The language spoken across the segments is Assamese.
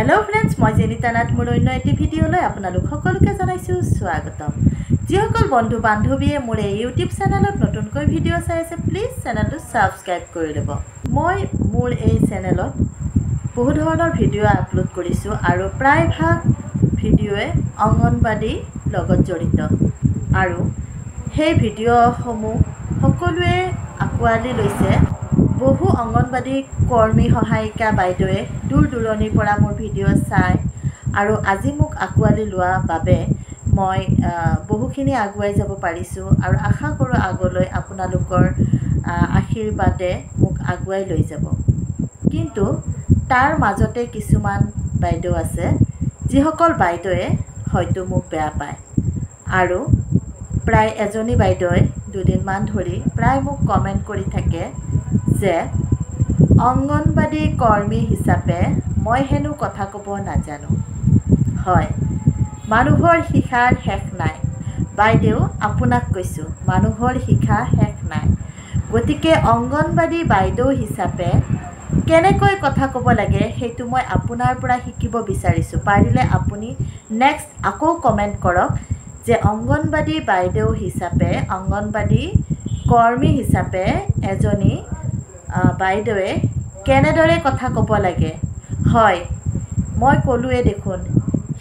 हेलो फ्रेंड्स मैं जेनिता नाथ मोर अन्य एटी भिडिओলৈ আপোনালোক সকলোকে জানাইছো স্বাগতম যিসকল বন্ধু বান্ধৱীয়ে মোৰ এই ইউটিউব চেনেলত নতুনকৈ ভিডিও চাই আছে প্লিজ চেনেলটো সাবস্ক্ৰাইব কৰি লব মই মোৰ এই চেনেলত বহু ধৰণৰ ভিডিও আপলোড কৰিছো আৰু প্ৰায় ভাগ ভিডিওয়ে অঙ্গনবাড়ী লগত জড়িত আৰু সেই ভিডিওসমূহ সকলোৱে আকোৱালি লৈছে বহু অঙ্গনবাড়ী কৰ্মী সহায়িকা বাইদেৱে দূৰ দূৰণিৰ পৰা মোৰ ভিডিও চাই আৰু আজি মোক আকোৱালি লোৱা বাবে মই বহুখিনি আগুৱাই যাব পাৰিছো আৰু আশা কৰো আগলৈ আপোনালোকৰ আশীৰ্বাদে মোক আগুৱাই লৈ যাব কিন্তু তাৰ মাজতে কিছুমান বাইদেউ আছে যিসকল বাইদেৱে হয়তো মোক বেয়া পায় আৰু প্ৰায় এজনী বাইদেৱে দুদিনমান ধৰি প্ৰায় মোক কমেন্ট কৰি থাকে যে অঙ্গনবাড়ী কৰ্মী হিচাপে মই হেনু কথা কব নাজানো হয় মানুহৰ শিক্ষাৰ শেষ নাই বাইদেউ আপোনাক কৈছো মানুহৰ শিক্ষা শেষ নাই গতিকে অঙ্গনবাড়ী বাইদেউ হিচাপে কেনেকৈ কথা কব লাগে হেতু মই আপোনাৰ পৰা শিকিব বিচাৰিছো পাৰিলে আপুনি নেক্সট আকৌ কমেন্ট কৰক যে অঙ্গনবাড়ী বাইদেউ হিচাপে অঙ্গনবাড়ী কৰ্মী হিচাপে এজনী বাইদেৱে কেনেদৰে কথা কব লাগে হয় মই কলুৱে দেখোন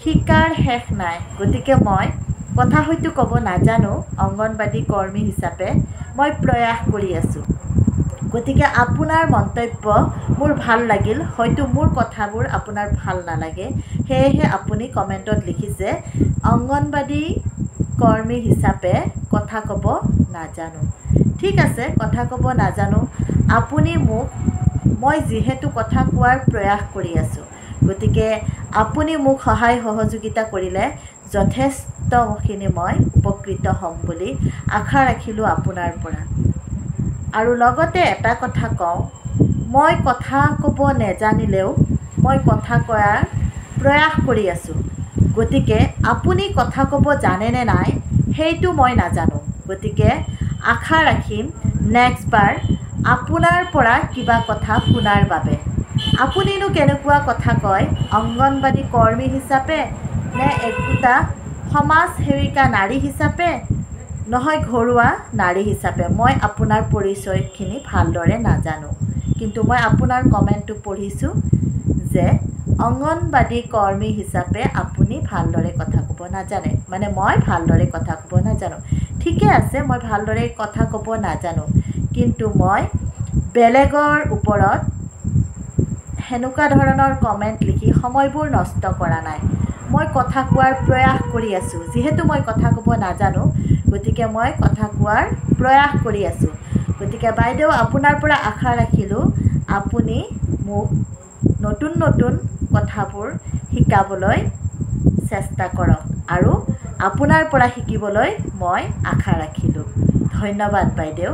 শিকাৰ শেষ নাই গতিকে মই কথা হয়তো কব নাজানো অঙ্গনবাড়ী কৰ্মী হিচাপে মই প্ৰয়াস কৰি আছো গতিকে আপোনাৰ মন্তব্য মোৰ ভাল লাগিল হয়তো মোৰ কথাবোৰ আপোনাৰ ভাল নালাগে হেহে আপুনি কমেন্টত লিখিছে অঙ্গনবাড়ী কৰ্মী হিচাপে কথা কব নাজানো ঠিক আছে কথা কব নাজানো আপুনি মোক মই যেহেতু কথা কোৱাৰ প্ৰয়াস কৰি আছো গতিকে আপুনি মোক সহায় সহযোগিতা কৰিলে যথেষ্টখিনি মই উপকৃত হ'ম বুলি আশা ৰাখিলো আপোনাৰ পৰা আৰু লগতে এটা কথা কওঁ মই কথা কব নেজানিলেও মই কথা কোৱাৰ প্ৰয়াস কৰি আছো গতিকে আপুনি কথা কব জানে নে নাই হেইটো মই নাজানো গতিকে আশা ৰাখিম নেক্সট বাৰ আপোনাৰ পৰা কিবা কথা শুনাৰ বাবে আপুনিনো কেনেকুৱা কথা কয় অঙ্গনবাড়ী কৰ্মী হিচাপে নে একোটা সমাজ সেৱিকা নাৰী হিচাপে নহয় ঘৰুৱা নাৰী হিচাপে মই আপোনাৰ পৰিচয়খিনি ভালদৰে নাজানো কিন্তু মই আপোনাৰ কমেন্টটো পঢ়িছো যে অঙ্গনবাড়ী কৰ্মী হিচাপে আপুনি ভালদৰে কথা কব নাজানে মানে মই ভালদৰে কথা কব নাজানো ঠিকে আছে মই ভালদৰে কথা কব নাজানো কিন্তু মই বেলেগৰ ওপৰত হেনুকা ধৰণৰ কমেন্ট লিখি সময়বোৰ নষ্ট কৰা নাই মই কথা কোৱাৰ প্ৰয়াস কৰি আছো যেহেতু মই কথা কব নাজানো গতিকে মই কথা কোৱাৰ প্ৰয়াস কৰি আছো গতিকে বাইদেউ আপোনাৰ পৰা আশা ৰাখিলো আপুনি মোক নতুন নতুন কথাবোৰ শিকাবলৈ চেষ্টা কৰক আৰু আপোনাৰ পৰা শিকিবলৈ মই আশা ৰাখিলো ধন্যবাদ বাইদেউ